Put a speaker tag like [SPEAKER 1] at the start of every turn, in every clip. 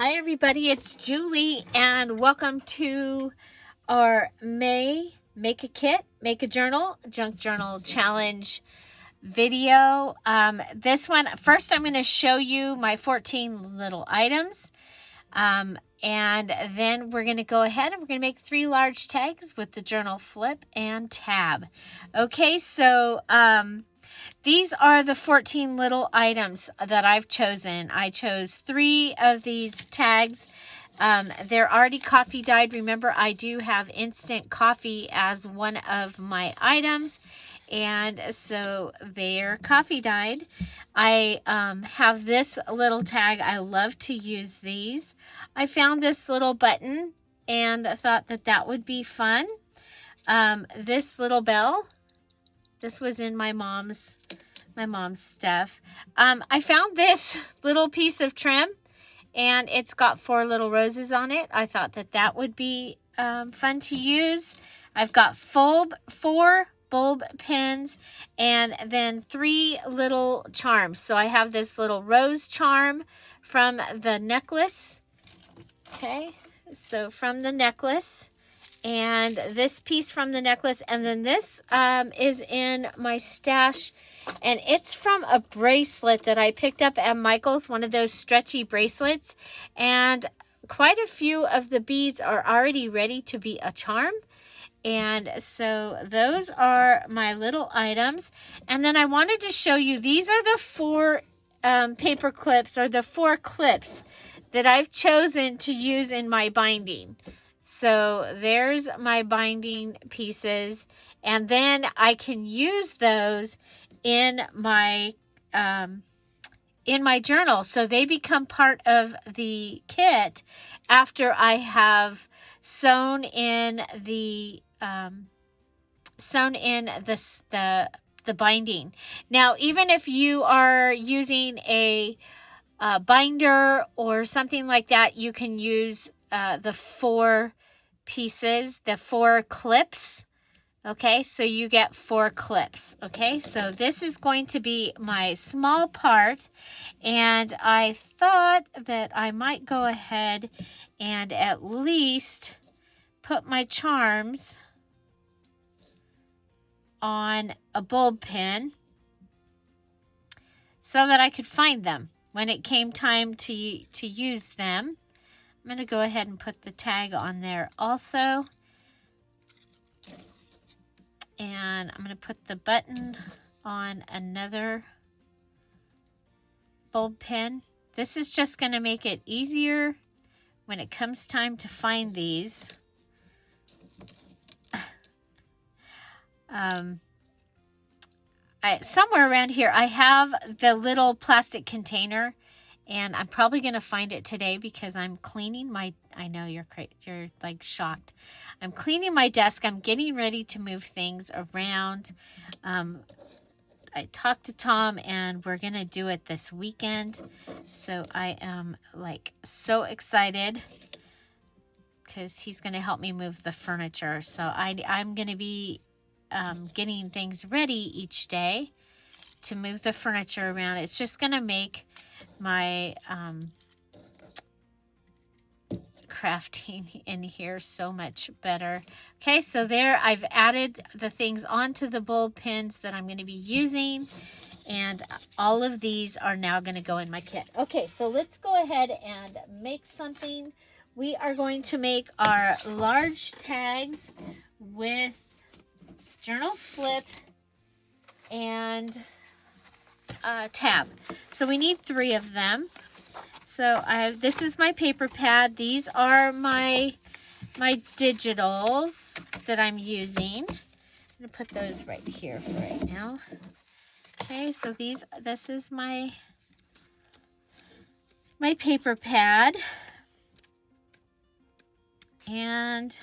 [SPEAKER 1] Hi everybody, it's Julie and welcome to our May Make a Kit, Make a Journal, Junk Journal Challenge video. This one, first I'm going to show you my 14 little items. And then we're going to go ahead and we're going to make 3 large tags with the journal flip and tab. Okay, so these are the 14 little items that I've chosen. I chose 3 of these tags. They're already coffee dyed. Remember, I do have instant coffee as one of my items. And so they're coffee dyed. I have this little tag. I love to use these. I found this little button and thought that that would be fun. This little bell. This was in my mom's stuff. I found this little piece of trim and it's got 4 little roses on it. I thought that that would be fun to use. I've got 4 bulb pins and then 3 little charms. So I have this little rose charm from the necklace. Okay, so from the necklace. And this piece from the necklace, and then this is in my stash, and it's from a bracelet that I picked up at Michael's, one of those stretchy bracelets, and quite a few of the beads are already ready to be a charm. And so those are my little items. And then I wanted to show you, these are the 4 paper clips, or the 4 clips that I've chosen to use in my binding. So there's my binding pieces, and then I can use those in my journal. So they become part of the kit after I have sewn in the binding. Now, even if you are using a binder or something like that, you can use the 4 pieces, the 4 clips. Okay, so you get 4 clips. Okay, so this is going to be my small part, and I thought that I might go ahead and at least put my charms on a bulb pin so that I could find them when it came time to use them. I'm going to go ahead and put the tag on there also. And I'm going to put the button on another bulb pin. This is just going to make it easier when it comes time to find these. Somewhere around here, I have the little plastic container. And I'm probably going to find it today because I'm cleaning my, I know you're like shocked. I'm cleaning my desk. I'm getting ready to move things around. I talked to Tom and we're going to do it this weekend. So I am like so excited because he's going to help me move the furniture. So I'm going to be getting things ready each day to move the furniture around. It's just going to make my crafting in here so much better. Okay, so there I've added the things onto the bulb pins that I'm going to be using, and all of these are now going to go in my kit. Okay, so let's go ahead and make something. We are going to make our large tags with journal flip and tab. So we need 3 of them. So this is my paper pad. These are my digitals that I'm using. I'm gonna put those right here for right now. Okay, so this is my paper pad, and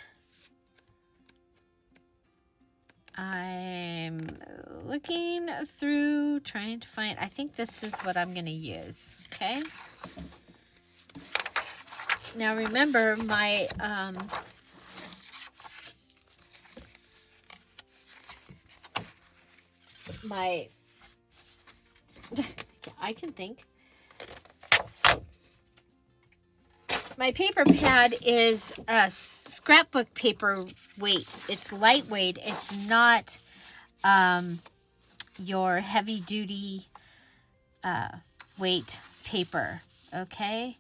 [SPEAKER 1] I'm looking through, trying to find, I think this is what I'm going to use, okay? Now remember, my I can think. my paper pad is a scrapbook paper weight. It's lightweight. It's not your heavy duty weight paper. Okay.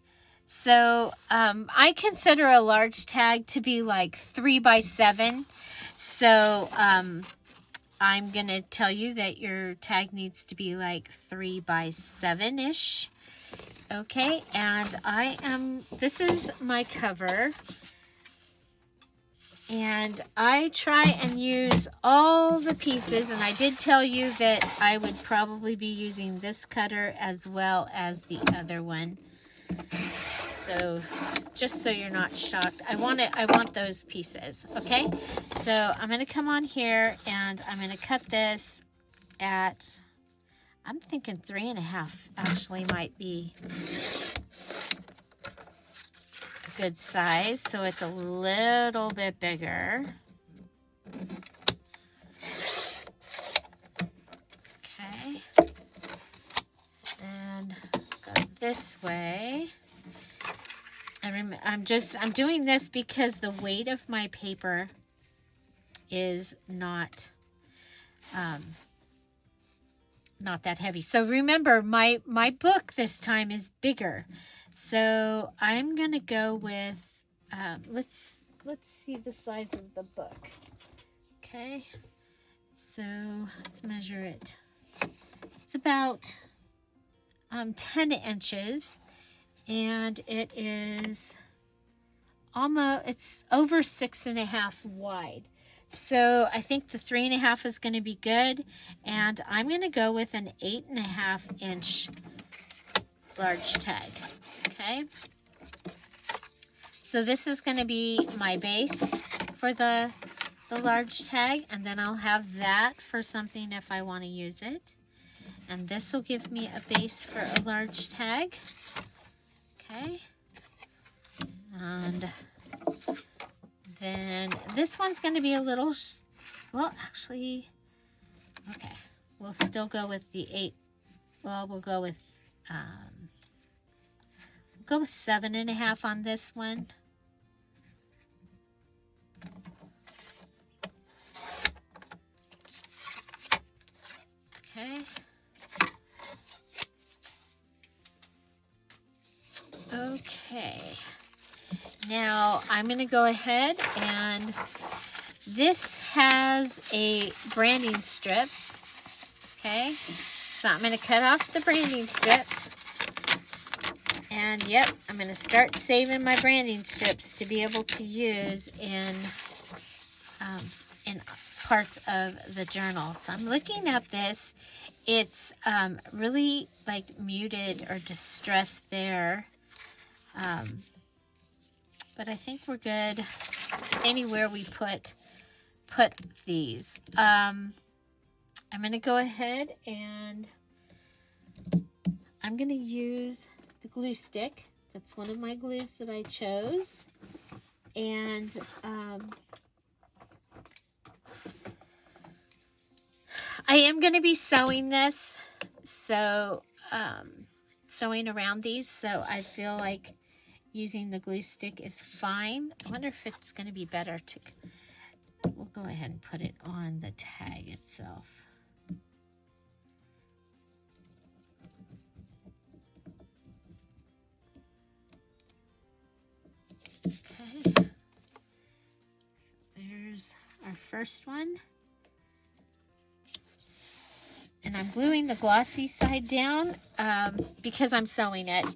[SPEAKER 1] So I consider a large tag to be like 3 by 7. So I'm going to tell you that your tag needs to be like 3 by 7-ish. Okay, and this is my cover. And I try and use all the pieces, and I did tell you that I would probably be using this cutter as well as the other one. So just so you're not shocked, I want those pieces. Okay, so I'm going to come on here and I'm going to cut this at, I'm thinking 3.5 actually might be a good size, so it's a little bit bigger. Okay, and go this way. I'm doing this because the weight of my paper is not that heavy. So remember, my book this time is bigger. So I'm gonna go with let's see the size of the book. Okay, so let's measure it. It's about 10 inches, and it is almost, it's over 6.5 wide. So I think the 3.5 is going to be good, and I'm going to go with an 8.5 inch large tag. Okay, so this is going to be my base for the large tag, and then I'll have that for something if I want to use it, and this will give me a base for a large tag. Okay, and then this one's going to be a little, well, actually, okay, we'll still go with the 8. Well, we'll go with 7.5 on this one. Okay. Okay. Now I'm going to go ahead, and this has a branding strip. Okay. So I'm going to cut off the branding strip. And yep, I'm going to start saving my branding strips to be able to use in parts of the journal. So I'm looking at this. It's really like muted or distressed there. But I think we're good anywhere we put these. I'm going to go ahead and I'm going to use the glue stick. That's one of my glues that I chose. And I am going to be sewing this, so sewing around these, so I feel like using the glue stick is fine. I wonder if it's going to be better to, we'll go ahead and put it on the tag itself. Okay, so there's our first one. And I'm gluing the glossy side down because I'm sewing it.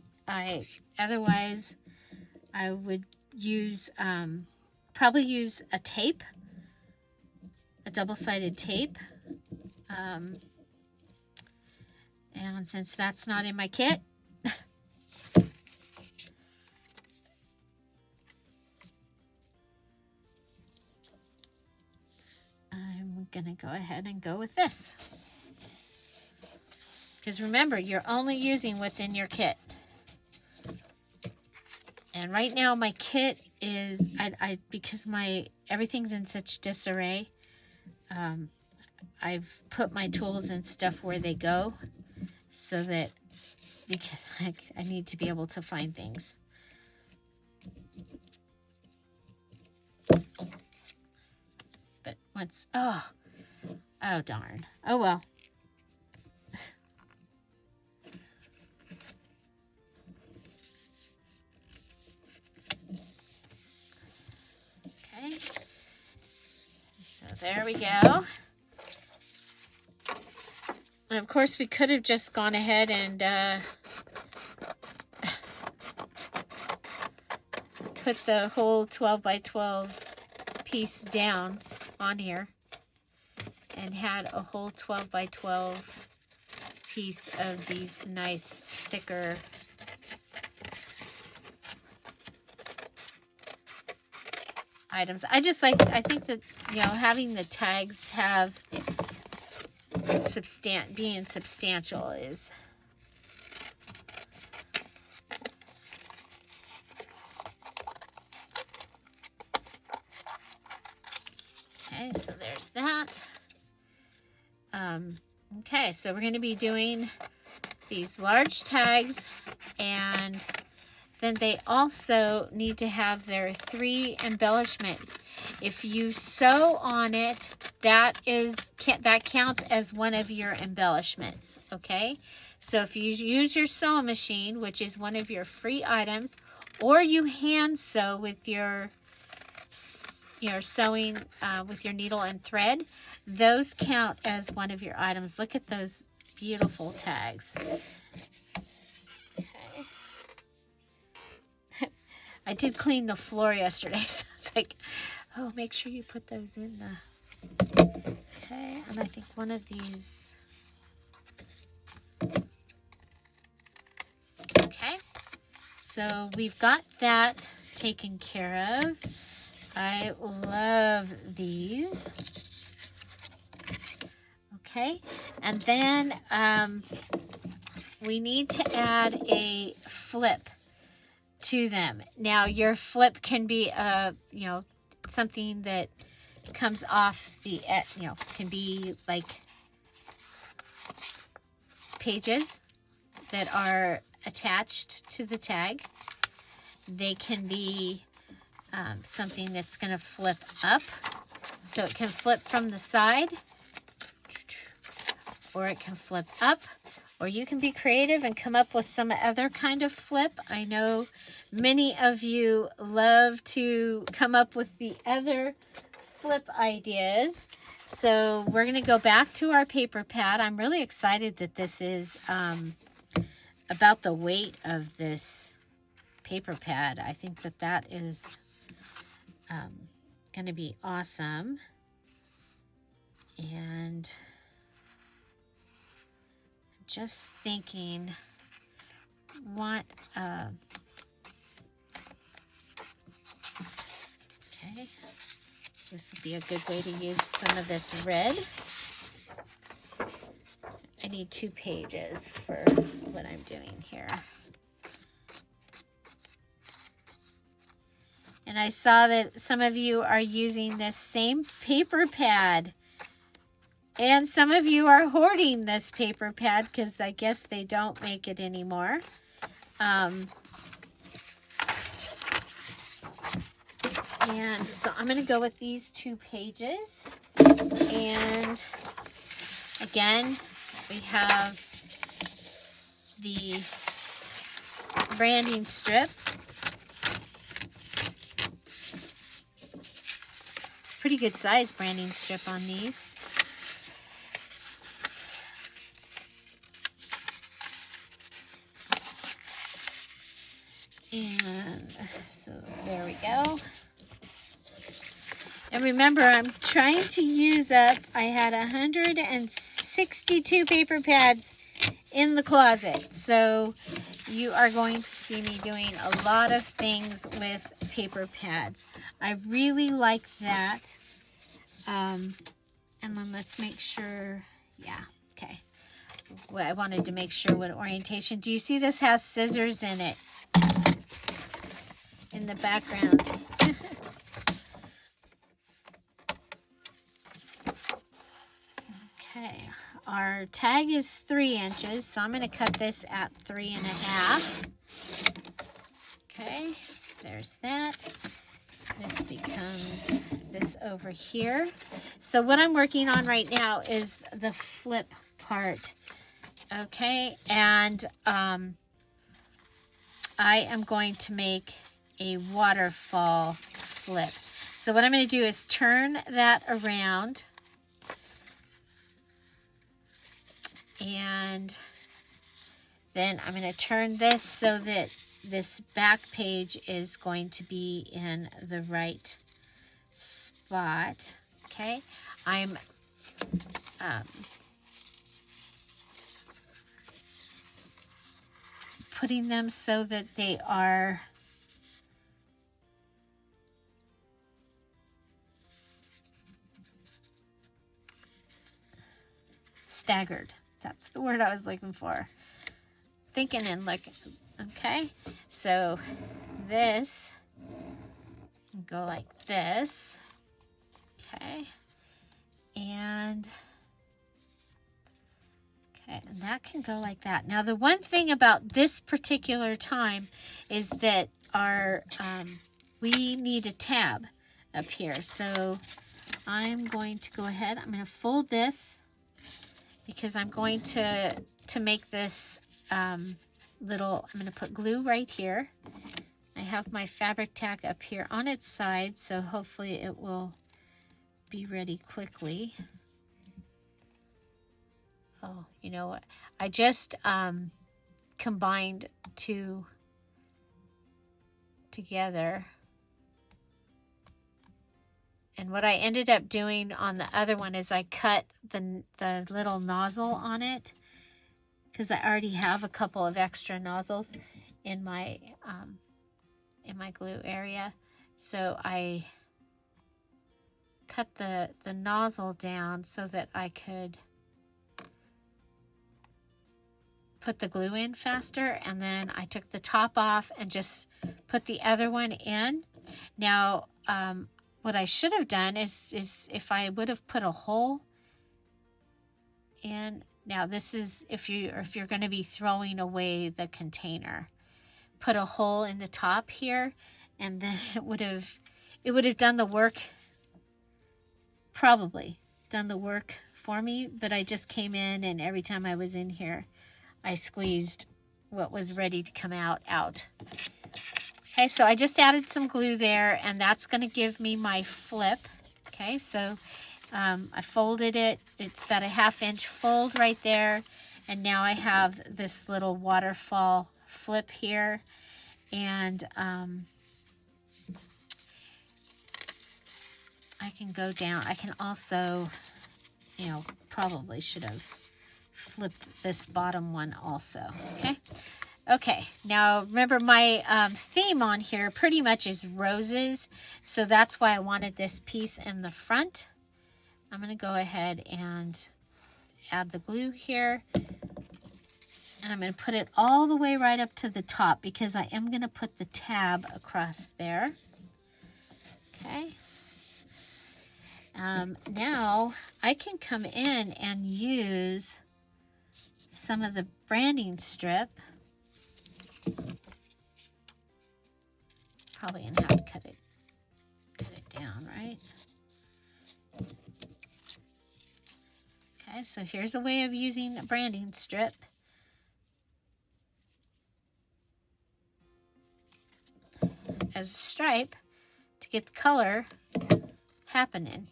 [SPEAKER 1] Otherwise I would use probably use a tape, a double-sided tape. And since that's not in my kit, I'm gonna go ahead and go with this. Because remember, you're only using what's in your kit. And right now my kit is, because everything's in such disarray, I've put my tools and stuff where they go, so that, because I need to be able to find things. wants, oh darn. Oh well. Okay. So there we go. And of course we could have just gone ahead and put the whole 12 by 12 piece down on here and had a whole 12 by 12 piece of these nice thicker items. I think that, you know, having the tags have being substantial is okay. So there's that. Okay, so we're going to be doing these large tags, and then they also need to have their 3 embellishments. If you sew on it, that counts as one of your embellishments, okay? So if you use your sewing machine, which is one of your free items, or you hand sew with your sewing with your needle and thread, those count as one of your items. Look at those beautiful tags. I did clean the floor yesterday, so it's like, oh, make sure you put those in the... Okay, and I think one of these... Okay, so we've got that taken care of. I love these. Okay, and then we need to add a flip to them. Now your flip can be you know, something that comes off the you know, can be like pages that are attached to the tag. They can be something that's going to flip up, so it can flip from the side, or it can flip up, or you can be creative and come up with some other kind of flip. I know many of you love to come up with the other flip ideas. So we're going to go back to our paper pad. I'm really excited that this is about the weight of this paper pad. I think that that is going to be awesome. And just thinking what okay, this would be a good way to use some of this red. I need 2 pages for what I'm doing here. And I saw that some of you are using this same paper pad. And some of you are hoarding this paper pad because I guess they don't make it anymore. And so I'm going to go with these 2 pages. And again, we have the branding strip. It's a pretty good size branding strip on these. And so there we go. And remember, I'm trying to use up, I had 162 paper pads in the closet. So you are going to see me doing a lot of things with paper pads. I really like that. And then let's make sure, yeah, okay. Well, I wanted to make sure what orientation. Do you see this has scissors in it? In the background. Okay, our tag is 3 inches, so I'm going to cut this at 3.5. Okay, there's that. this becomes this over here. So what I'm working on right now is the flip part. Okay, and I am going to make a waterfall flip. So what I'm going to do is turn that around, and then I'm going to turn this so that this back page is going to be in the right spot. Okay, I'm putting them so that they are staggered. That's the word I was looking for. Thinking and looking. Okay, so this go like this. Okay, and that can go like that. Now the one thing about this particular time is that our we need a tab up here. So I'm going to go ahead. I'm going to fold this because I'm going to make this little. I'm going to put glue right here. I have my fabric tack up here on its side, so hopefully it will be ready quickly. Oh, you know what? I just combined two together. And what I ended up doing on the other one is I cut the little nozzle on it, because I already have a couple of extra nozzles in my glue area. So I cut the nozzle down so that I could put the glue in faster, and then I took the top off and just put the other one in. Now what I should have done is if I would have put a hole in. Now this is if you're going to be throwing away the container, put a hole in the top here, and then it would have done the work, probably done the work for me. But I just came in, and every time I was in here I squeezed what was ready to come out. Okay, so I just added some glue there, and that's going to give me my flip. Okay, so I folded it. It's about a 1/2 inch fold right there. And now I have this little waterfall flip here. And I can go down. I can also, probably should have flipped this bottom one also. Okay, now remember my theme on here pretty much is roses, so that's why I wanted this piece in the front. I'm going to go ahead and add the glue here, and I'm going to put it all the way right up to the top because I am going to put the tab across there. Okay. Now I can come in and use some of the branding strip. Probably gonna have to cut it down, right? Okay, so here's a way of using a branding strip. As a stripe to get the color happening.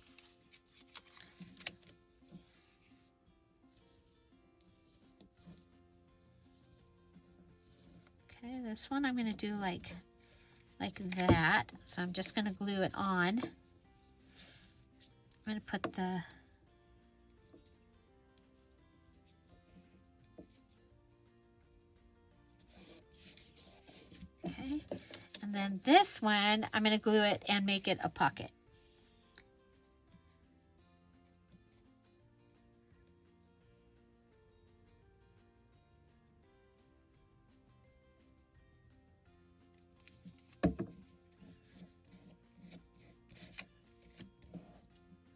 [SPEAKER 1] Okay, this one I'm going to do like that. So I'm just going to glue it on. I'm going to put the okay, and then this one I'm going to glue it and make it a pocket.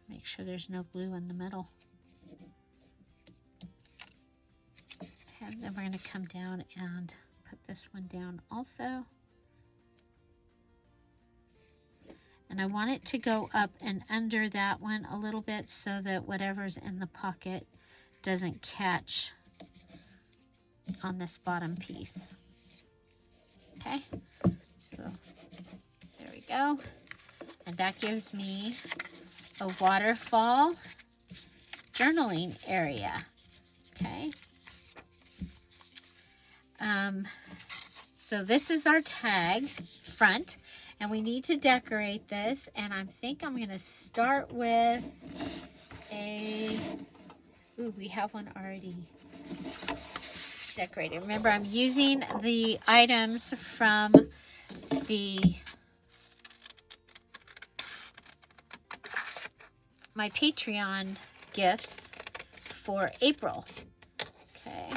[SPEAKER 1] Make sure there's no glue in the middle. And then we're going to come down and put this one down also. And I want it to go up and under that one a little bit so that whatever's in the pocket doesn't catch on this bottom piece. Okay, so there we go. And that gives me a waterfall journaling area. Okay. So this is our tag front, and we need to decorate this, and I think I'm going to start with ooh, we have one already decorated. Remember, I'm using the items from my Patreon gifts for April. Okay.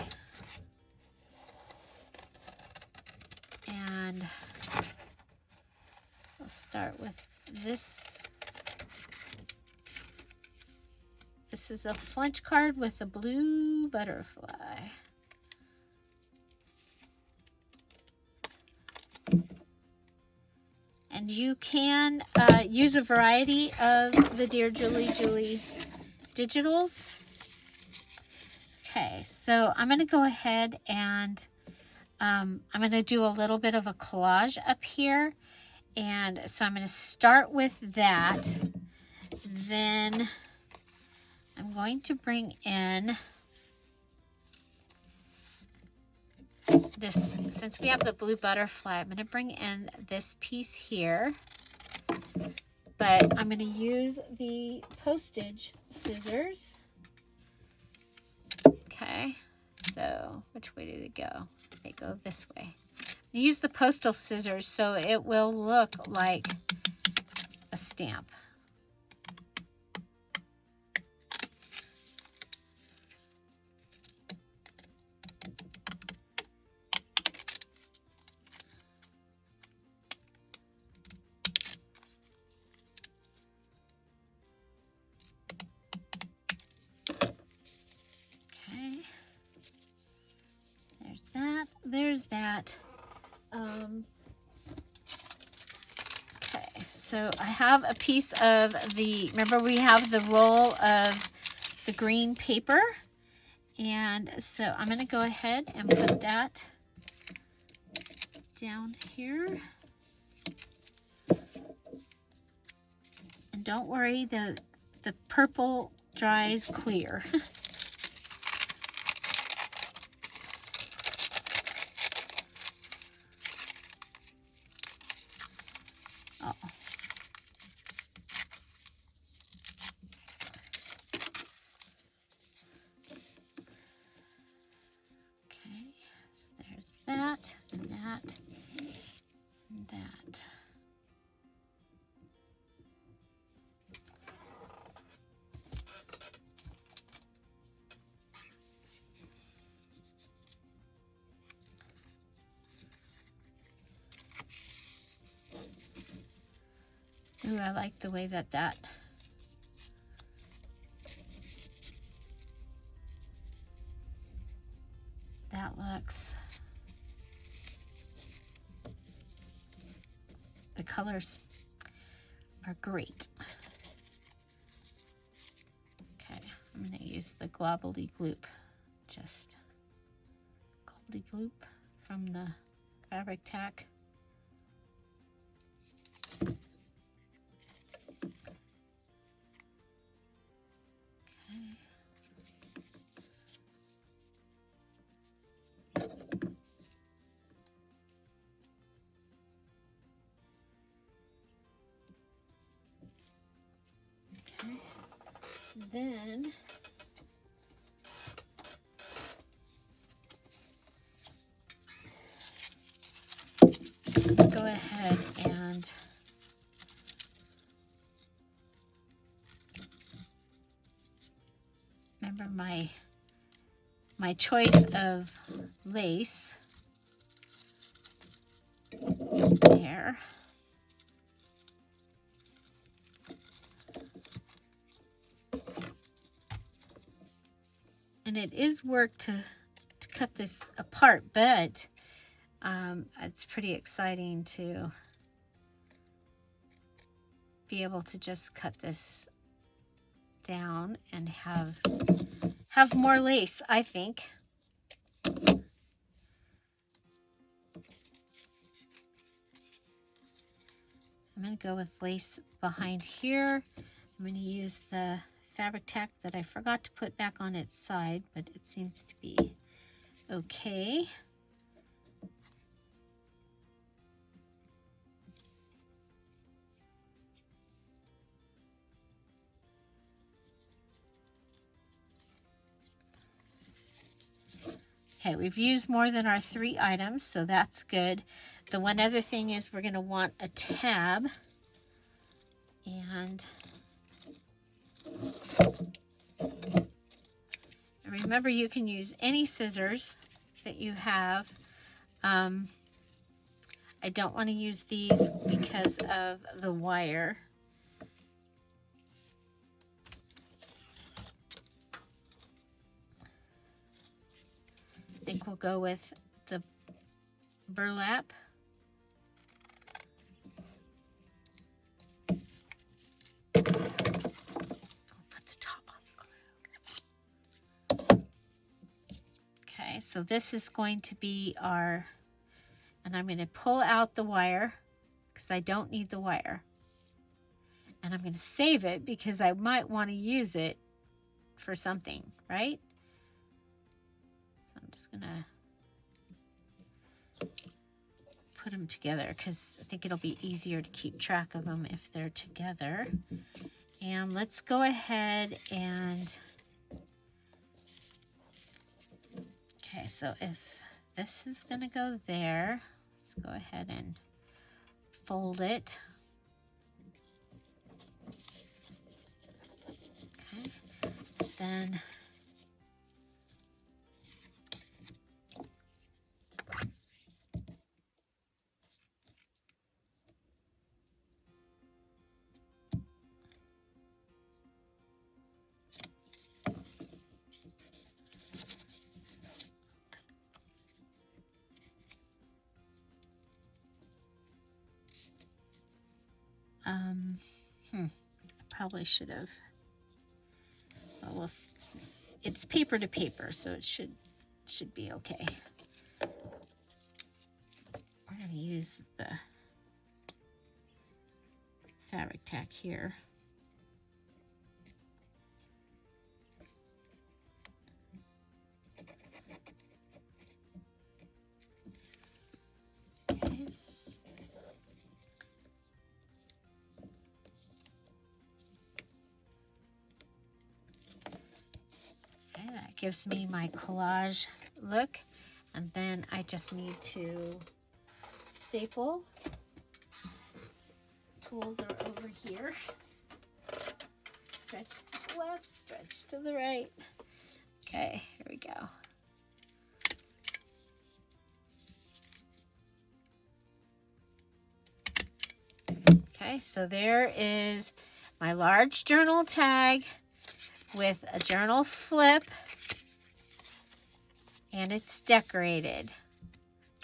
[SPEAKER 1] And I'll start with this. This is a flunch card with a blue butterfly. And you can use a variety of the Dear Julie digitals. Okay, so I'm going to go ahead and I'm going to do a little bit of a collage up here. And so I'm going to start with that. Then I'm going to bring in this, since we have the blue butterfly, I'm going to bring in this piece here. But I'm going to use the postage scissors. Okay, so which way do they go? They go this way. Use the postal scissors so it will look like a stamp. Okay. There's that. There's that. Okay, so I have a piece of remember we have the roll of the green paper, and so I'm going to go ahead and put that down here. And don't worry, the purple dries clear. Oh. Okay, so there's that, and that, and that. Ooh, I like the way that looks. The colors are great. Okay, I'm going to use the Globbly Gloop, just Globbly Gloop from the fabric tack. Then go ahead and remember my choice of lace there. And it is work to cut this apart, but it's pretty exciting to be able to just cut this down and have more lace, I think. I'm going to go with lace behind here. I'm going to use the fabric tack that I forgot to put back on its side, but it seems to be okay. Okay, we've used more than our 3 items, so that's good. The one other thing is we're going to want a tab. And remember, you can use any scissors that you have. I don't want to use these because of the wire. I think we'll go with the burlap. I'll put the top on the glue. Okay, so this is going to be our, and I'm going to pull out the wire because I don't need the wire. And I'm going to save it because I might want to use it for something, right? So I'm just going to put them together because I think it'll be easier to keep track of them if they're together. And let's go ahead and, okay, so if this is going to go there, let's go ahead and fold it. Okay, then I probably should have, well, it's paper to paper, so it should be okay. We're going to use the fabric tack here. Okay. That gives me my collage look, and then I just need to staple. Tools are over here. Stretch to the left, stretch to the right. Okay, here we go. Okay, so there is my large journal tag with a journal flip, and it's decorated.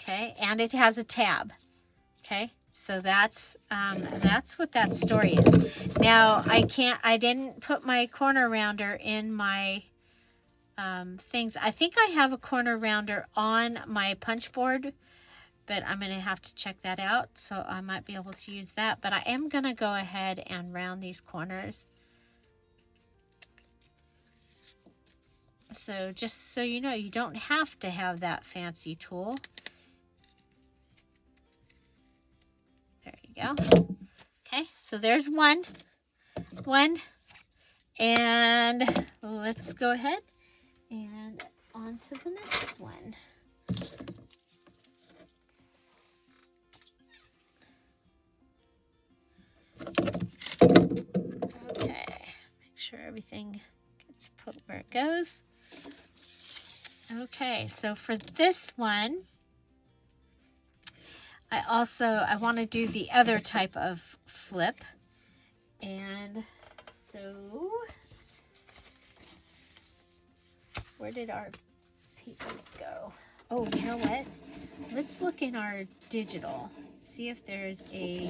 [SPEAKER 1] Okay, and it has a tab. Okay, so that's what that story is. Now I didn't put my corner rounder in my things. I think I have a corner rounder on my punch board, but I'm going to have to check that out, so I might be able to use that. But I am going to go ahead and round these corners. So just so you know, you don't have to have that fancy tool. There you go. Okay, so there's one. And let's go ahead and on to the next one. Okay, make sure everything gets put where it goes. Okay, so for this one, I want to do the other type of flip. And so, where did our papers go? Oh, you know what? Let's look in our digital. See if there's a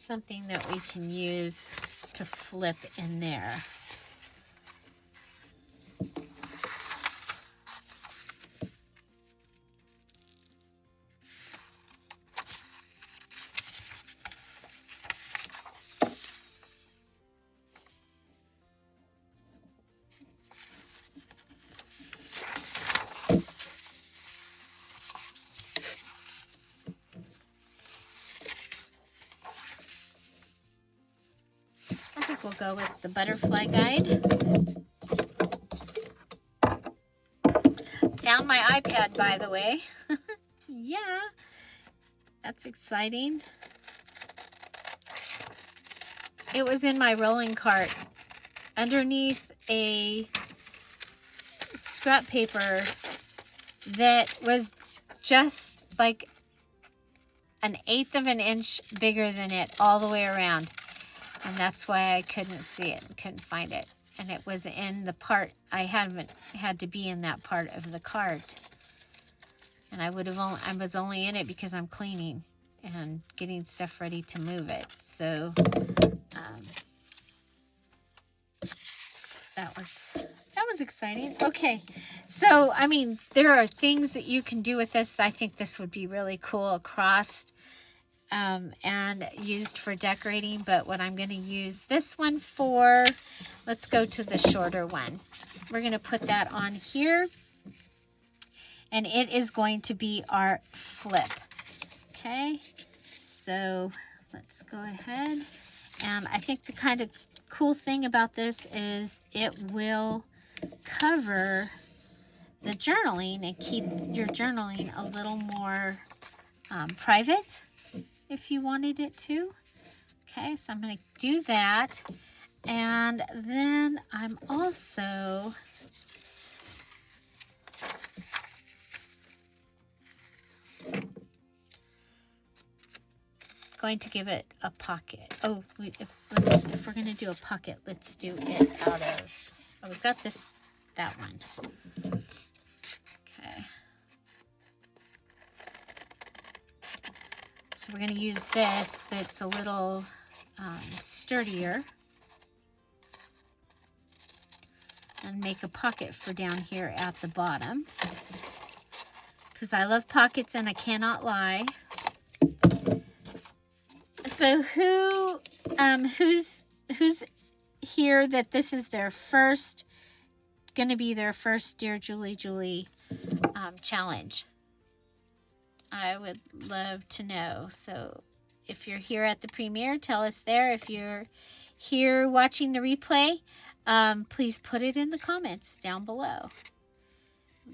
[SPEAKER 1] something that we can use to flip in there. I think we'll go with the butterfly guide. Found my iPad, by the way. Yeah, that's exciting. It was in my rolling cart underneath a scrap paper that was just like 1/8 of an inch bigger than it all the way around. And that's why I couldn't see it and couldn't find it. And it was in the part, I had to be in that part of the cart. And I was only in it because I'm cleaning and getting stuff ready to move it. So that was exciting. Okay, so I mean, there are things that you can do with this. I think this would be really cool across and used for decorating. But what I'm going to use this one for, let's go to the shorter one. We're going to put that on here, and it is going to be our flip. Okay, so let's go ahead. And I think the kind of cool thing about this is it will cover the journaling and keep your journaling a little more private if you wanted it to. Okay, so I'm going to do that. And then I'm also going to give it a pocket. Oh, if we're going to do a pocket, let's do it out of, oh, we've got that one. Okay. So we're going to use this that's a little sturdier and make a pocket for down here at the bottom, because I love pockets and I cannot lie. So who's here that this is their first, gonna be their first Dear Julie challenge? I would love to know. So if you're here at the premiere, tell us there. If you're here watching the replay, please put it in the comments down below.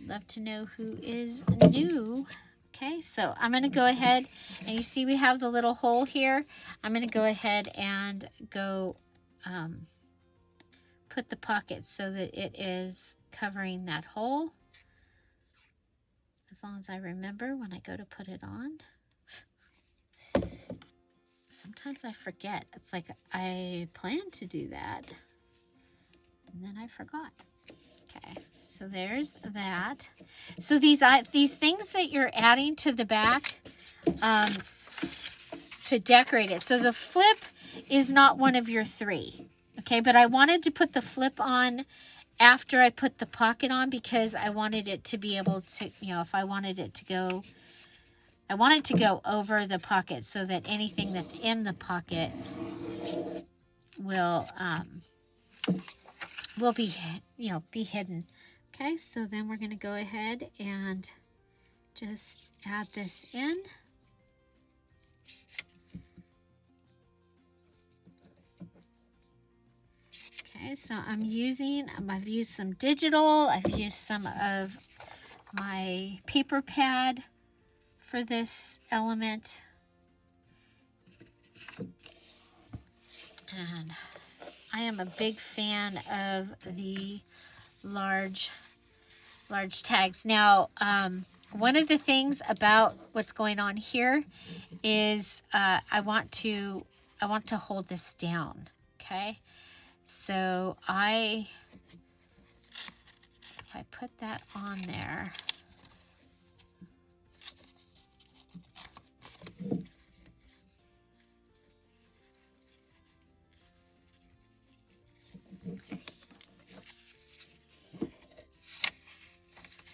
[SPEAKER 1] Love to know who is new. Okay, so I'm going to go ahead, and you see we have the little hole here. I'm going to go ahead and go put the pocket so that it is covering that hole. As long as I remember when I go to put it on. Sometimes I forget. It's like I planned to do that, and then I forgot. Okay, so there's that. So these things that you're adding to the back to decorate it. So the flip is not one of your 3. Okay, but I wanted to put the flip on after I put the pocket on, because I wanted it to be able to, you know, if I wanted it to go, I want it to go over the pocket so that anything that's in the pocket will be, you know, be hidden. Okay, so then we're going to go ahead and just add this in. Okay, so I've used some digital, I've used some of my paper pad for this element. And I am a big fan of the large tags. Now, one of the things about what's going on here is I want to hold this down. Okay, so if I put that on there,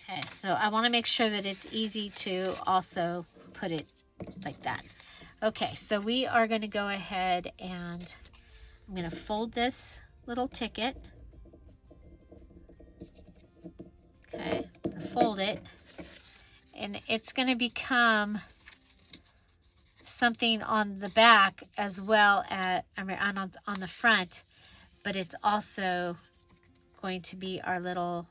[SPEAKER 1] Okay, so I want to make sure that it's easy to also put it like that. Okay, so we are going to go ahead and I'm going to fold this little ticket. Okay, fold it, and it's going to become something on the back as well as, I mean, on the front, but it's also going to be our little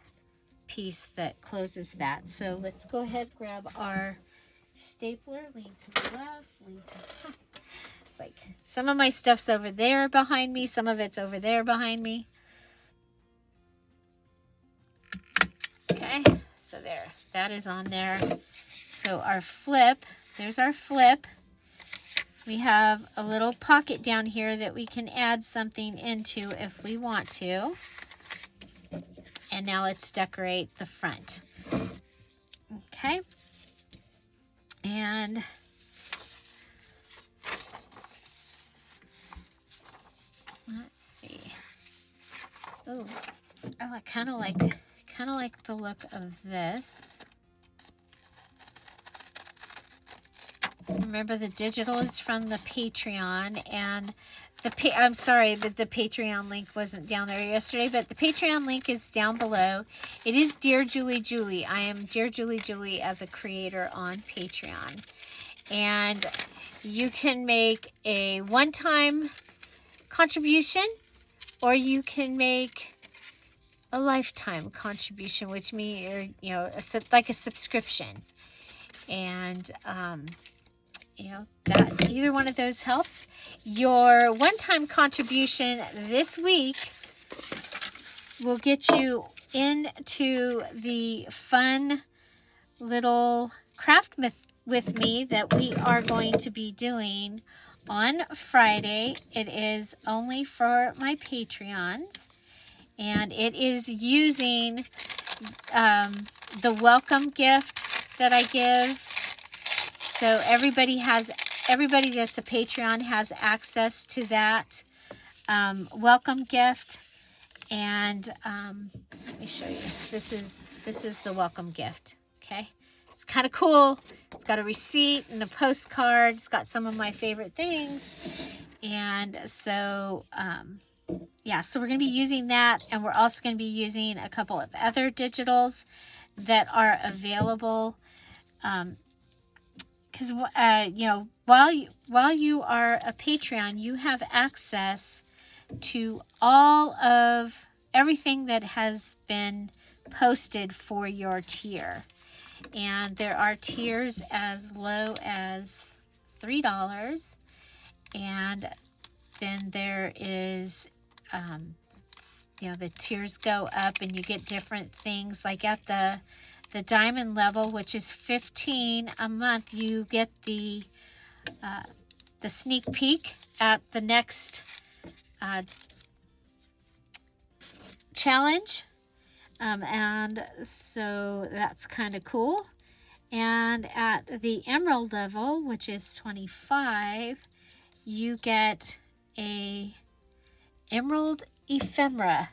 [SPEAKER 1] piece that closes that. So let's go ahead, grab our stapler, lean to the left, lean to the right. It's like some of my stuff's over there behind me, some of it's over there behind me. Okay, so there, that is on there. So our flip, there's our flip. We have a little pocket down here that we can add something into if we want to. And now let's decorate the front. Okay. And let's see. Oh, I kind of like the look of this. Remember, the digital is from the Patreon, and I'm sorry that the Patreon link wasn't down there yesterday, but the Patreon link is down below. It is Dear Julie Julie. I am Dear Julie Julie as a creator on Patreon. And you can make a one-time contribution, or you can make a lifetime contribution, which means, you know, like a subscription. And, you know, that either one of those helps. Your one-time contribution this week will get you into the fun little craft with me that we are going to be doing on Friday. It is only for my Patreons, and it is using the welcome gift that I give. So everybody that's a Patreon has access to that welcome gift. And let me show you. This is the welcome gift. Okay, it's kind of cool. It's got a receipt and a postcard. It's got some of my favorite things. And so yeah, so we're going to be using that, and we're also going to be using a couple of other digitals that are available. Because you know, while you are a Patreon, you have access to all of everything that has been posted for your tier. And there are tiers as low as $3, and then there is you know, the tiers go up and you get different things. Like at the diamond level, which is $15 a month, you get the sneak peek at the next challenge, and so that's kind of cool. And at the emerald level, which is $25, you get a emerald ephemera,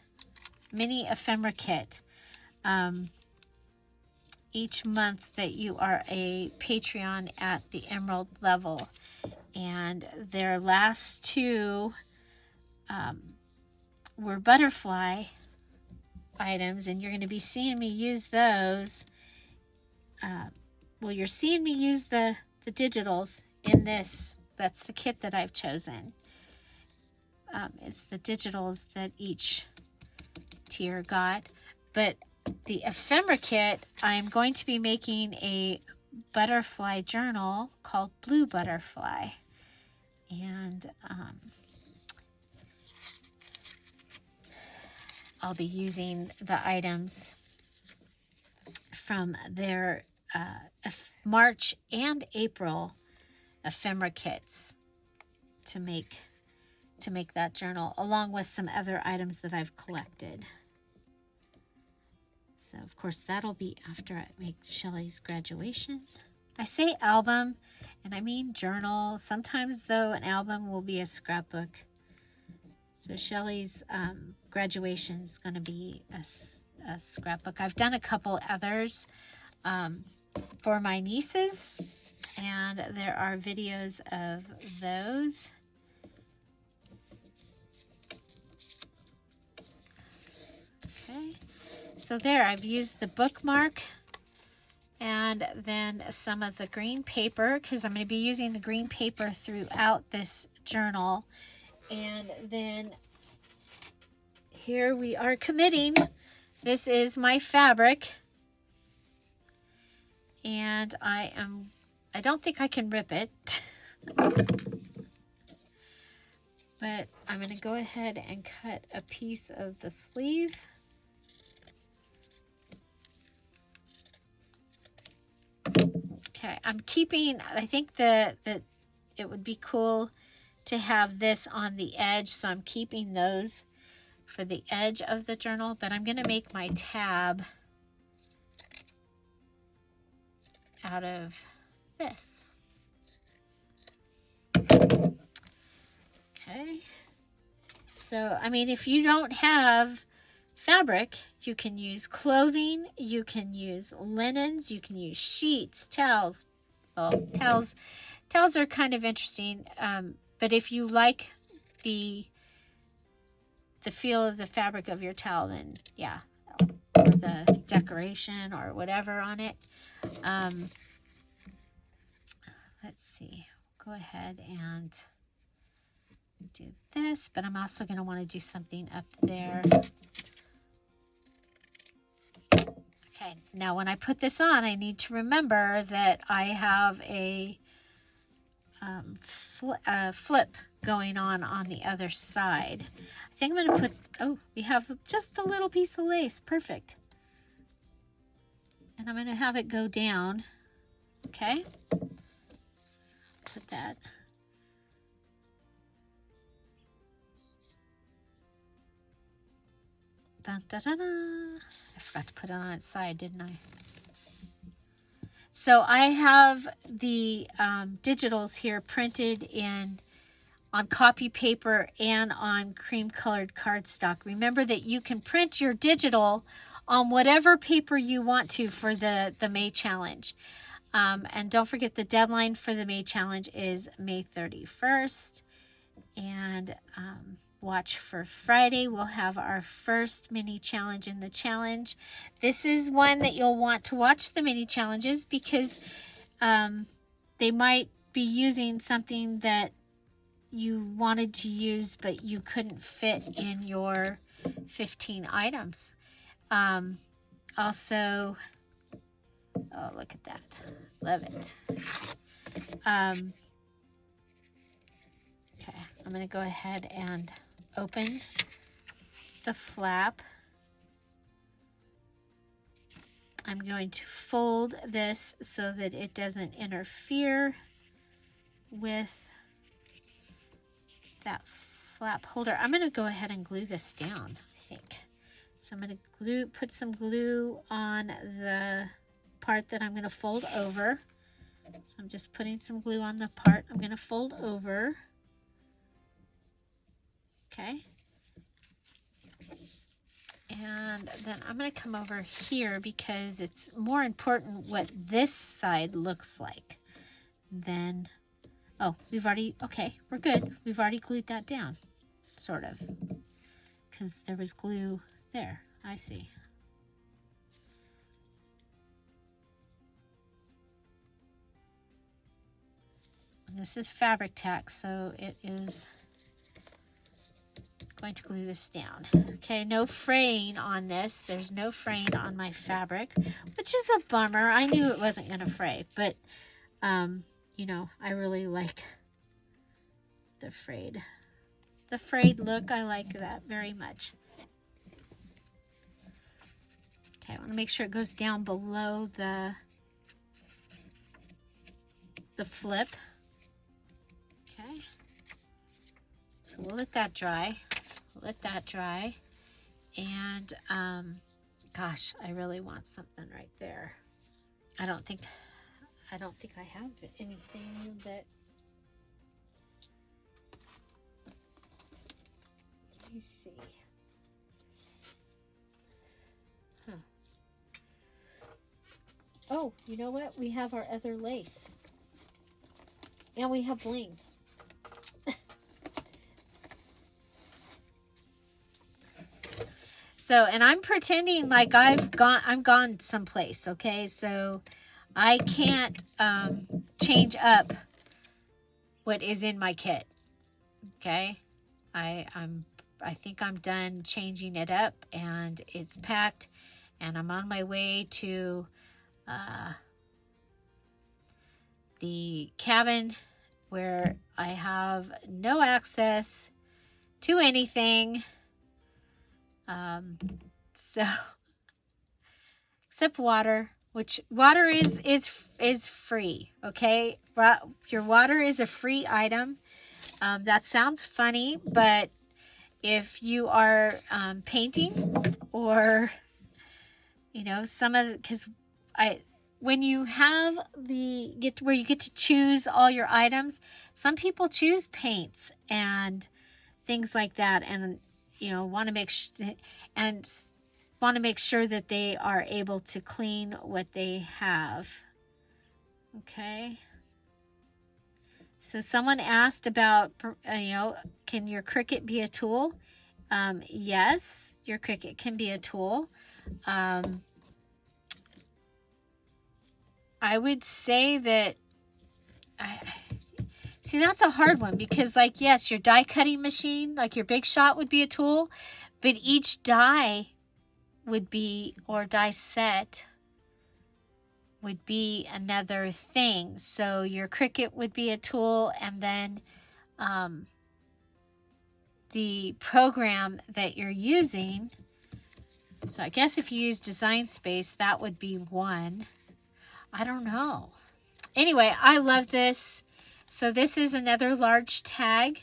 [SPEAKER 1] mini ephemera kit. Each month that you are a Patreon at the emerald level. And their last two were butterfly items, and you're going to be seeing me use those. Well, you're seeing me use the digitals in this. That's the kit that I've chosen. Is the digitals that each tier got. But the ephemera kit, I'm going to be making a butterfly journal called Blue Butterfly. And I'll be using the items from their March and April ephemera kits to make that journal, along with some other items that I've collected. So, of course, that'll be after I make Shelly's graduation. I say album, and I mean journal. Sometimes, though, an album will be a scrapbook. So Shelly's graduation is going to be a scrapbook. I've done a couple others for my nieces, and there are videos of those. Okay, so there, I've used the bookmark and then some of the green paper, because I'm going to be using the green paper throughout this journal. And then here we are committing. This is my fabric, and I don't think I can rip it, but I'm going to go ahead and cut a piece of the sleeve. Okay, I'm keeping, I think that it would be cool to have this on the edge, so I'm keeping those for the edge of the journal, but I'm going to make my tab out of this. Okay, so I mean, if you don't have fabric, you can use clothing, you can use linens, you can use sheets, towels. Well, towels are kind of interesting, but if you like the feel of the fabric of your towel, then yeah, or the decoration or whatever on it. Let's see, go ahead and do this, but I'm also going to want to do something up there. Okay, now when I put this on, I need to remember that I have a flip going on the other side. I think I'm going to put, oh, we have just a little piece of lace. Perfect. And I'm going to have it go down. Okay. Put that. Dun, dun, dun, dun. I forgot to put it on its side, didn't I? So I have the digitals here printed on copy paper and on cream colored cardstock. Remember that you can print your digital on whatever paper you want to for the May challenge. And don't forget, the deadline for the May challenge is May 31st. And watch for Friday. We'll have our first mini challenge in the challenge. This is one that you'll want to watch the mini challenges, because they might be using something that you wanted to use but you couldn't fit in your 15 items. Also, oh, look at that. Love it. Okay, I'm going to go ahead and open the flap. I'm going to fold this so that it doesn't interfere with that flap holder. I'm going to go ahead and glue this down, I think. So I'm going to put some glue on the part that I'm going to fold over. So I'm just putting some glue on the part I'm going to fold over. Okay. And then I'm going to come over here because it's more important what this side looks like than, oh, we've already, okay, we're good. We've already glued that down, sort of, because there was glue there. I see. And this is fabric tack, so it is going to glue this down. Okay, no fraying on this. There's no fraying on my fabric, which is a bummer. I knew it wasn't going to fray, but you know, I really like the frayed look. I like that very much. Okay, I want to make sure it goes down below the flip. Okay, so we'll let that dry. And gosh, I really want something right there. I don't think I have anything that, let me see. Oh, you know what? We have our other lace. And we have bling. So, and I'm pretending like I'm gone someplace, okay? So I can't change up what is in my kit, okay? I think I'm done changing it up, and it's packed, and I'm on my way to the cabin where I have no access to anything. So except water, which water is free, okay? Your water is a free item. That sounds funny, but if you are painting, or you know, because when you have where you get to choose all your items, some people choose paints and things like that, and you know, want to make sure that they are able to clean what they have. Okay. So someone asked about, you know, can your Cricut be a tool? Yes, your Cricut can be a tool. I would say that, see, that's a hard one, because like, yes, your die cutting machine, like your Big Shot, would be a tool, but each die would be, or die set would be another thing. So your Cricut would be a tool, and then the program that you're using. So I guess if you use Design Space, that would be one. I don't know. Anyway, I love this. So this is another large tag.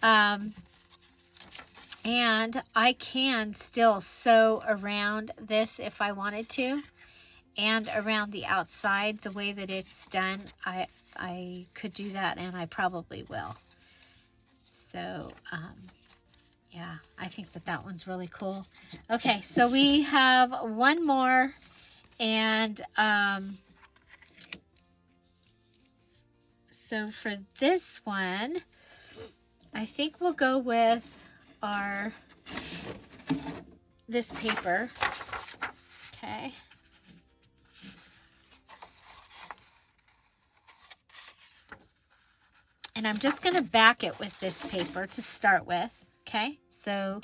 [SPEAKER 1] And I can still sew around this if I wanted to, and around the outside the way that it's done. I could do that, and I probably will. So, yeah, I think that one's really cool. Okay, so we have one more, and so for this one, I think we'll go with this paper. Okay. And I'm just going to back it with this paper to start with. Okay. So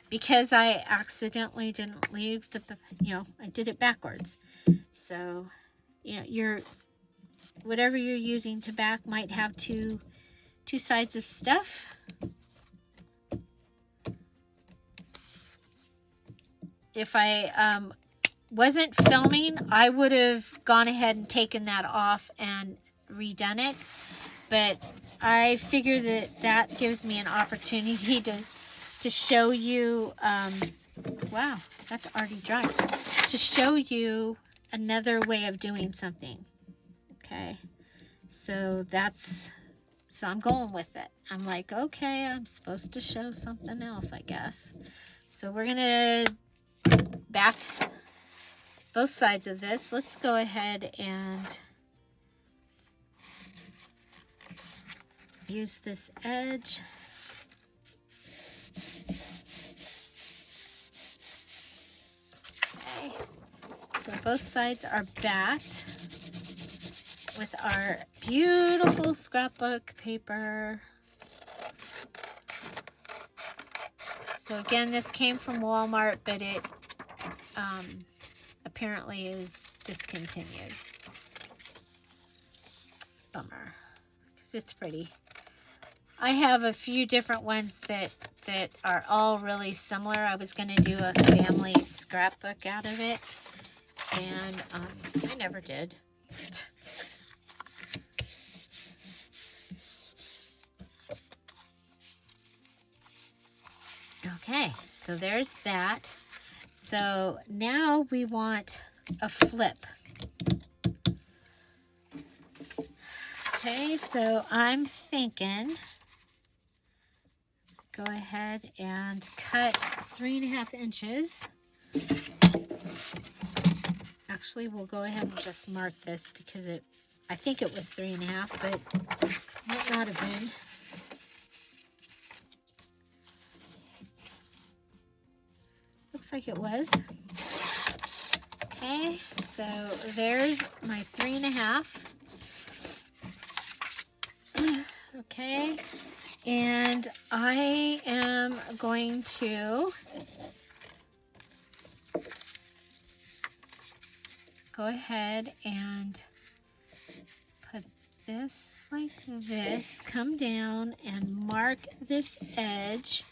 [SPEAKER 1] because I accidentally didn't leave I did it backwards. So, whatever you're using to back might have two sides of stuff. If I wasn't filming, I would have gone ahead and taken that off and redone it. But I figure that gives me an opportunity to show you, wow, that's already dry, to show you another way of doing something. Okay, so I'm going with it. I'm like, okay, I'm supposed to show something else, I guess. So we're gonna back both sides of this. Let's go ahead and use this edge. Okay, so both sides are backed with our beautiful scrapbook paper. So again, this came from Walmart, but it apparently is discontinued. Bummer, because it's pretty. I have a few different ones that are all really similar. I was going to do a family scrapbook out of it, and I never did. Okay, so there's that. So now we want a flip. Okay, so I'm thinking, go ahead and cut 3.5 inches. Actually, we'll go ahead and just mark this because I think it was 3.5, but might not have been. Looks like it was. Okay, so there's my 3.5. Okay, and I am going to go ahead and put this like this, come down and mark this edge,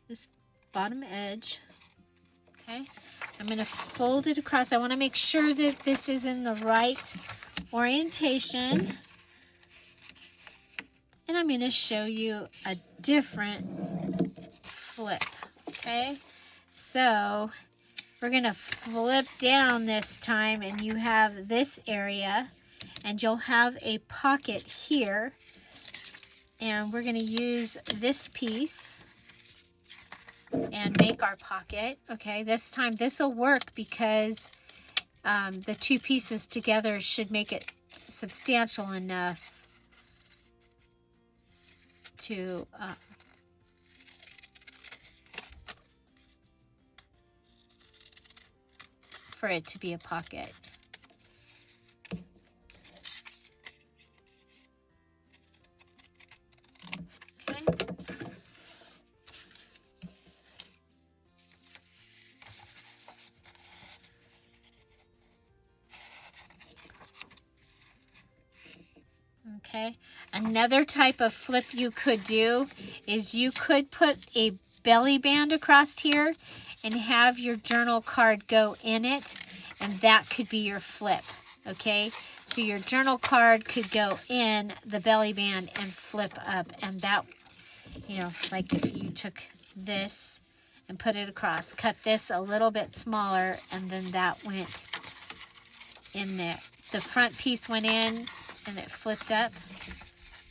[SPEAKER 1] this bottom edge. Okay, I'm going to fold it across. I want to make sure that this is in the right orientation. And I'm going to show you a different flip. Okay, so we're going to flip down this time, and you have this area, and you'll have a pocket here. And we're going to use this piece and make our pocket. Okay, this time this will work because the two pieces together should make it substantial enough to for it to be a pocket. Okay, another type of flip you could do is you could put a belly band across here and have your journal card go in it, and that could be your flip. Okay, so your journal card could go in the belly band and flip up, and that, you know, like if you took this and put it across, cut this a little bit smaller, and then that went in there. The front piece went in and it flipped up.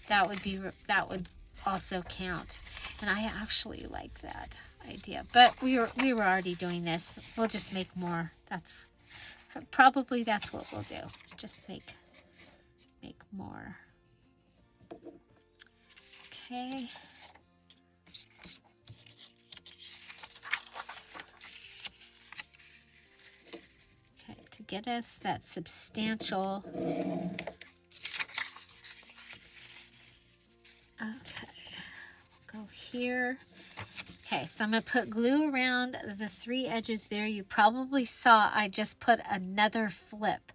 [SPEAKER 1] That would also count. And I actually like that idea. But we were already doing this. We'll just make more. That's what we'll do. Let's just make more. Okay. Okay, to get us that substantial. Okay, go here. Okay, so I'm going to put glue around the 3 edges there. You probably saw I just put another flip.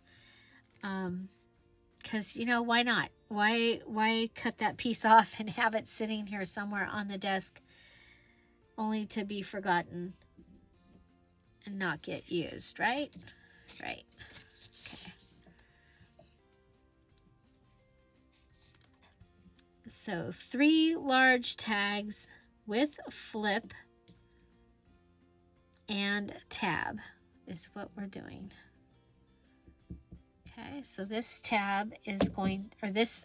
[SPEAKER 1] Because, you know, why not? Why cut that piece off and have it sitting here somewhere on the desk only to be forgotten and not get used, right? Right. Okay. So 3 large tags with a flip and tab is what we're doing. Okay, so this tab is going, or this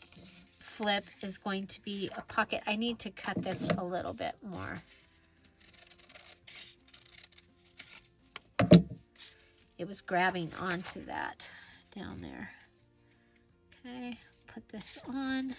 [SPEAKER 1] flip is going to be a pocket. I need to cut this a little bit more. It was grabbing onto that down there. Okay, put this on.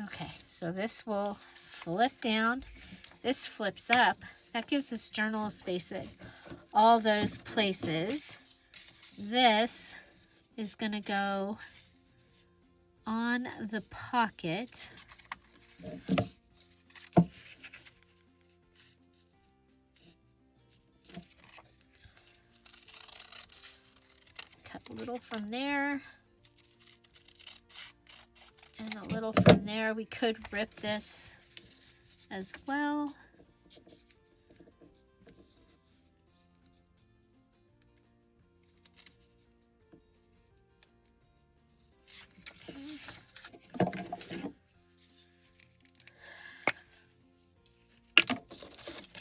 [SPEAKER 1] Okay, so this will flip down. This flips up. That gives this journal space at all those places. This is going to go on the pocket. Cut a little from there. And a little from there. We could rip this as well.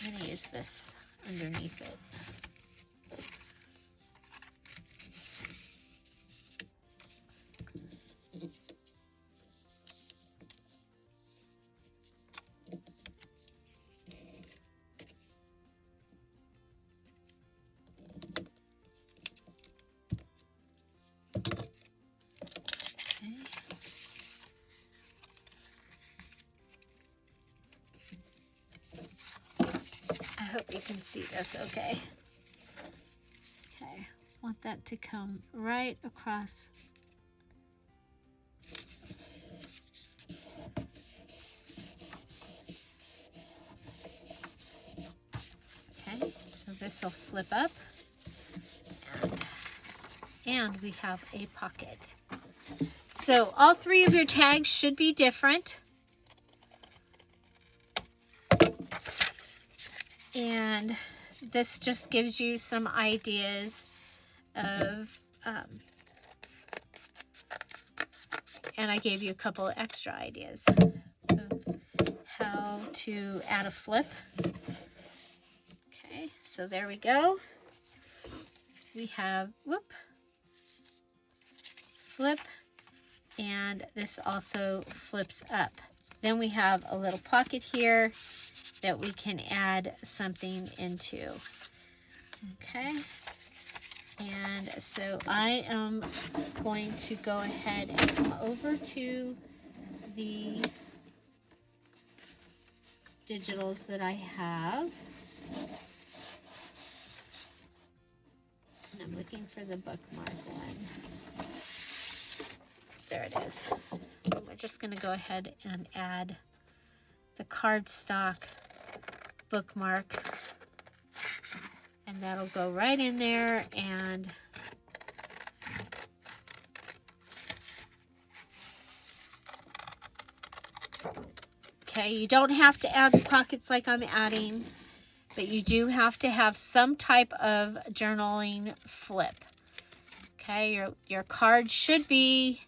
[SPEAKER 1] I'm going to use this underneath it. you can see this okay. Okay, want that to come right across. Okay, so this will flip up. And we have a pocket. So all three of your tags should be different. And this just gives you some ideas of, and I gave you a couple of extra ideas of how to add a flip. Okay, so there we go. We have, whoop, flip, and this also flips up. Then we have a little pocket here that we can add something into. Okay, and so I am going to go ahead and come over to the digitals that I have. And I'm looking for the bookmark one. There it is. We're just going to go ahead and add the cardstock bookmark, and that'll go right in there. And okay, you don't have to add the pockets like I'm adding, but you do have to have some type of journaling flip. Okay, your card should be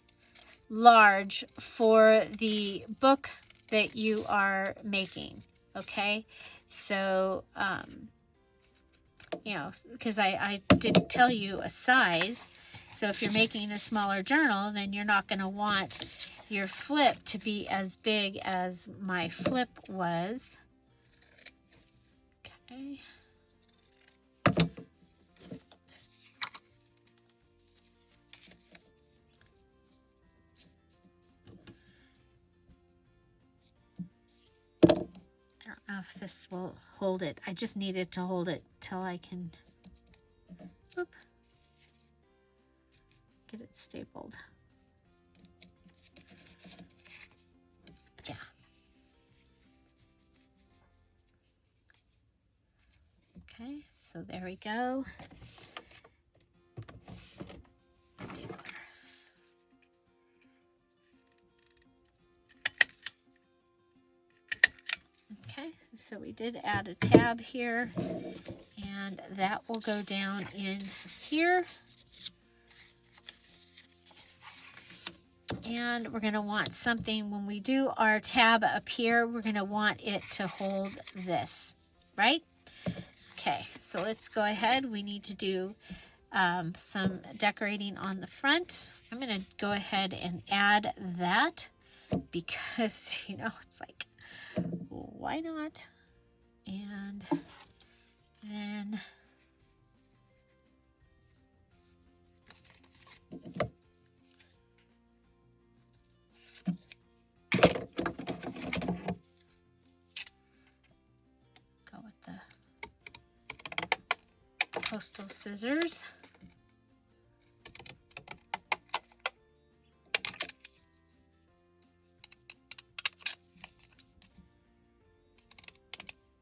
[SPEAKER 1] large for the book that you are making. Okay, so you know, because I didn't tell you a size, so if you're making a smaller journal, then you're not going to want your flip to be as big as my flip was. Okay. I don't know if this will hold it. I just needed to hold it till I can whoop, get it stapled. Yeah. Okay, so there we go. Stapler. Okay, so we did add a tab here, and that will go down in here. And we're going to want something, when we do our tab up here, we're going to want it to hold this, right? Okay, so let's go ahead. We need to do some decorating on the front. I'm going to go ahead and add that because, you know, it's like, why not? And then go with the postal scissors.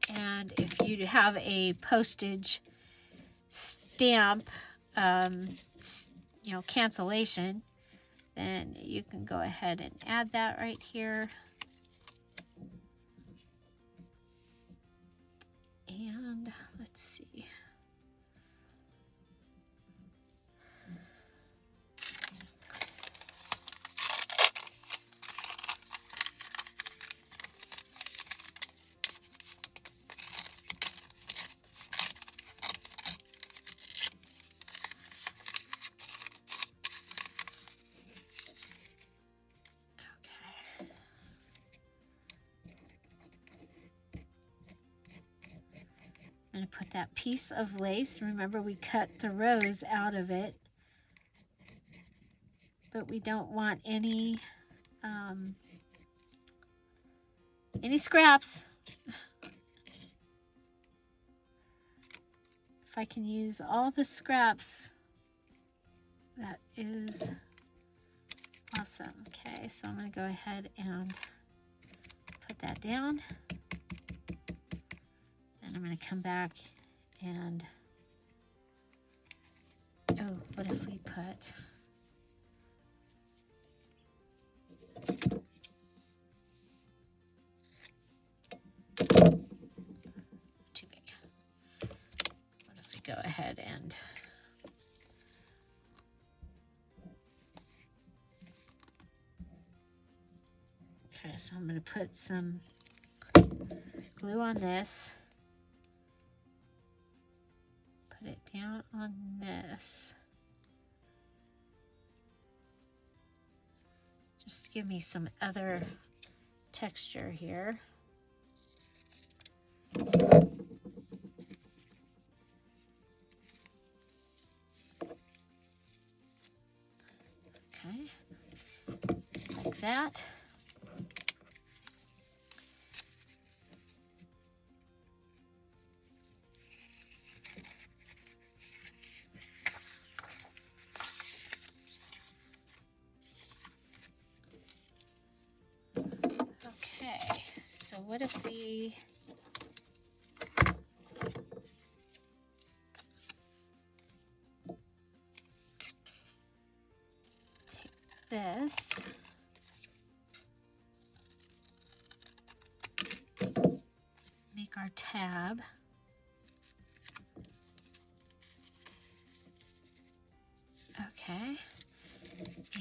[SPEAKER 1] And if you have a postage stamp, you know, cancellation, then you can go ahead and add that right here. And let's see. I'm going to put that piece of lace. Remember, we cut the rose out of it, but we don't want any scraps. if I can use all the scraps. That is awesome. Okay, so I'm going to go ahead and put that down. And I'm going to come back and, oh, what if we put, too big. What if we go ahead and, okay, so I'm going to put some glue on this. Put it down on this. Just to give me some other texture here. Okay, just like that. Okay, so what if we take this, make our tab. Okay,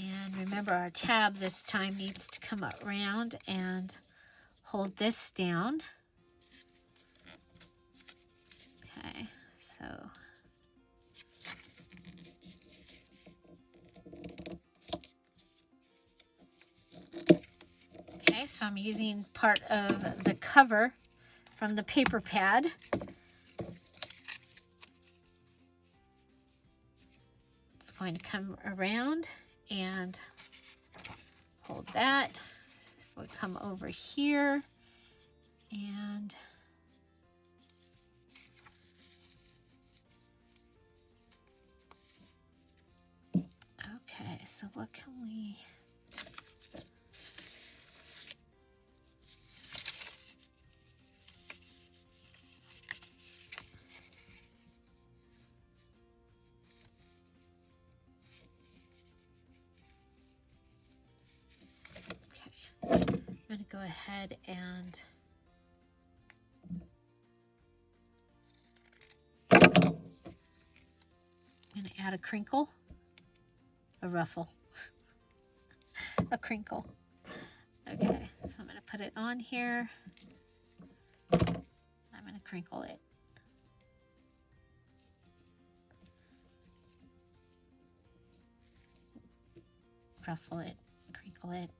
[SPEAKER 1] and remember our tab this time needs to come around and hold this down. Okay, so okay, so I'm using part of the cover from the paper pad. It's going to come around and hold that. We'll come over here and okay, so what can we, I'm going to go ahead and I'm going to add a crinkle, a ruffle, a crinkle. Okay, so I'm going to put it on here. I'm going to crinkle it. Ruffle it, crinkle it.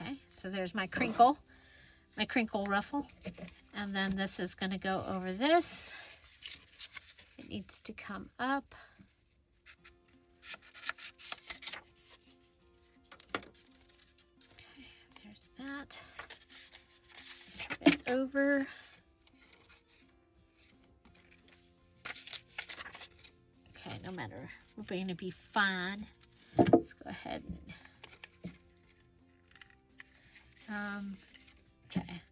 [SPEAKER 1] Okay, so there's my crinkle ruffle. And then this is going to go over this. It needs to come up. Okay, there's that. Turn it over. Okay, no matter, we're going to be fine. Let's go ahead and okay,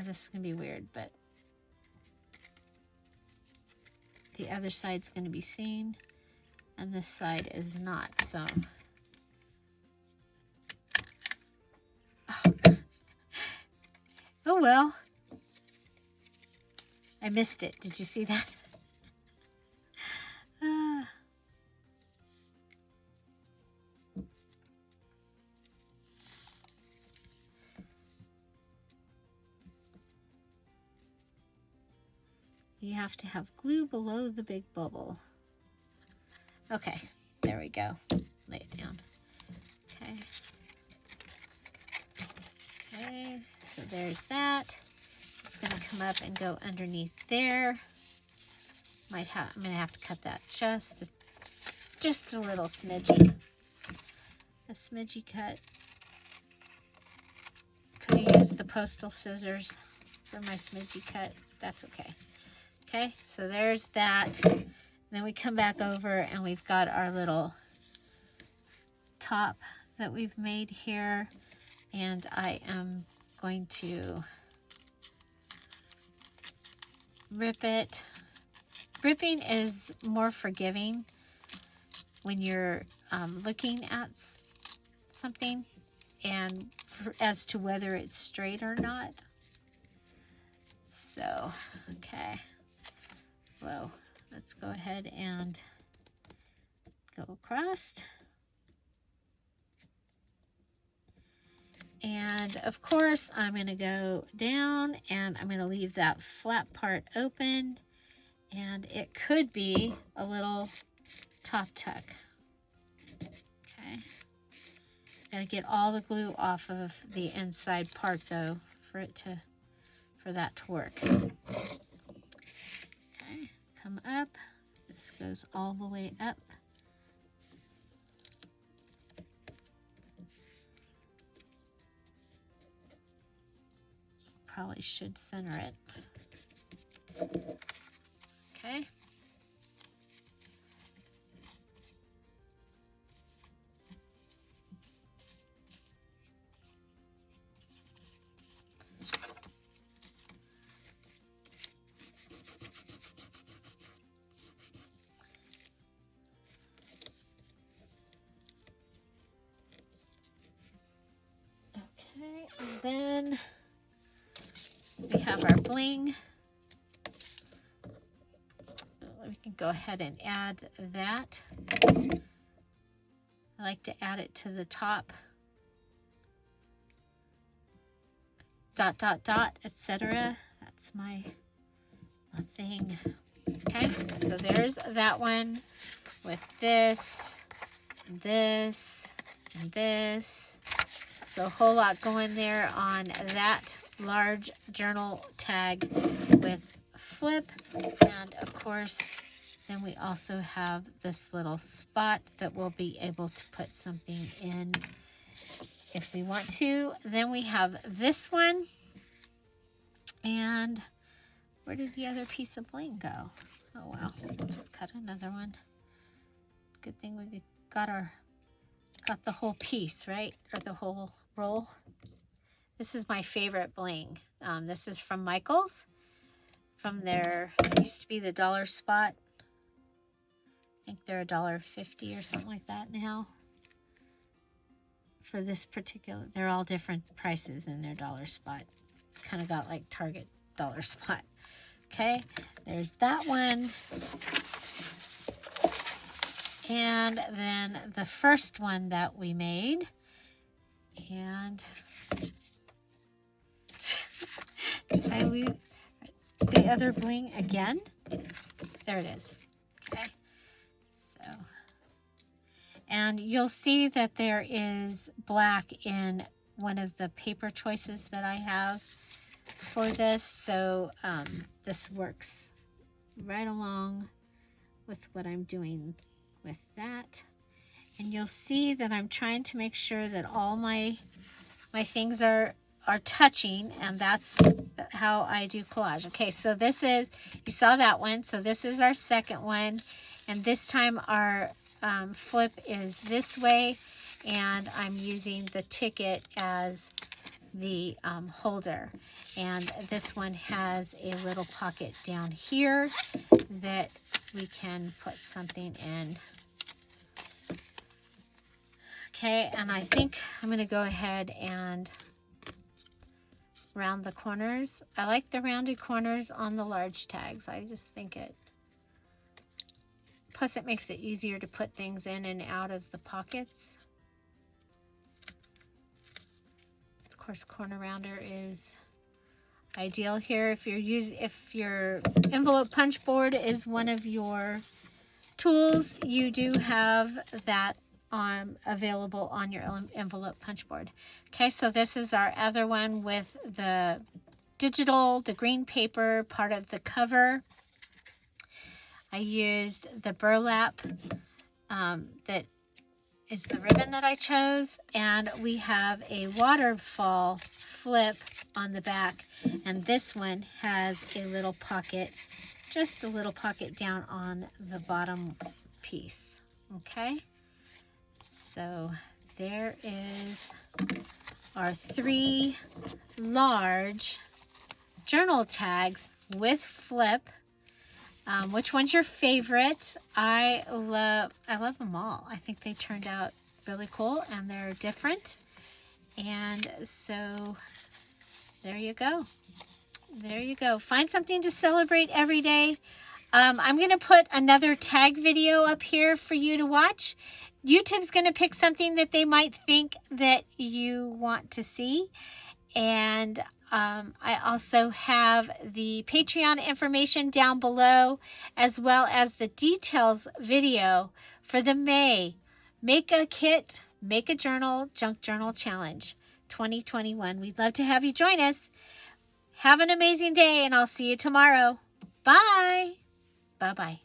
[SPEAKER 1] this is going to be weird, but the other side's going to be seen, and this side is not, so. Oh well. I missed it. Did you see that? You have to have glue below the big bubble. Okay, there we go. Lay it down. Okay. Okay, so there's that. It's going to come up and go underneath there. I'm going to have to cut that just a little smidgy. A smidgy cut. Could have used the postal scissors for my smidgy cut. That's okay. Okay, so there's that. Then we come back over and we've got our little top that we've made here. And I am going to rip it. Ripping is more forgiving when you're looking at something and as to whether it's straight or not. So, okay. Well, let's go ahead and go across. And of course, I'm going to go down and I'm going to leave that flat part open. And it could be a little top tuck. Okay. Gotta get all the glue off of the inside part though for that to work. Okay, come up. This goes all the way up. Probably should center it. Okay. Okay, and then we have our bling. We can go ahead and add that. I like to add it to the top. Dot, dot, dot, etc. That's my thing. Okay, so there's that one with this, and this, and this. So a whole lot going there on that large journal tag with flip. And of course, then we also have this little spot that we'll be able to put something in if we want to. Then we have this one. And where did the other piece of bling go? Oh wow, we'll just cut another one. Good thing we got the whole piece, right? Or the whole roll. This is my favorite bling. This is from Michael's. From their, it used to be the dollar spot. I think they're $1.50 or something like that now. For this particular, they're all different prices in their dollar spot. Kind of got like Target dollar spot. Okay, there's that one. And then the first one that we made. And did I lose the other bling again? There it is. Okay. So, and you'll see that there is black in one of the paper choices that I have for this. So this works right along with what I'm doing with that. And you'll see that I'm trying to make sure that all my things are touching, and that's how I do collage. Okay, so this is, you saw that one, so this is our second one, and this time our flip is this way, and I'm using the ticket as the holder. And this one has a little pocket down here that we can put something in. Okay, and I think I'm going to go ahead and round the corners. I like the rounded corners on the large tags. I just think it, plus it makes it easier to put things in and out of the pockets. Of course, corner rounder is ideal here. If your envelope punch board is one of your tools, you do have that available on your envelope punch board. Okay, so this is our other one with the digital, the green paper, part of the cover. I used the burlap that is the ribbon that I chose, and we have a waterfall flip on the back, and this one has a little pocket, just a little pocket down on the bottom piece. Okay, so there is our 3 large journal tags with flip. Which one's your favorite? I love them all. I think they turned out really cool and they're different. And so there you go. There you go. Find something to celebrate every day. I'm going to put another tag video up here for you to watch. YouTube's going to pick something that they might think that you want to see. And I also have the Patreon information down below, as well as the details video for the May Make a Kit, Make a Journal, Junk Journal Challenge 2021. We'd love to have you join us. Have an amazing day, and I'll see you tomorrow. Bye. Bye-bye.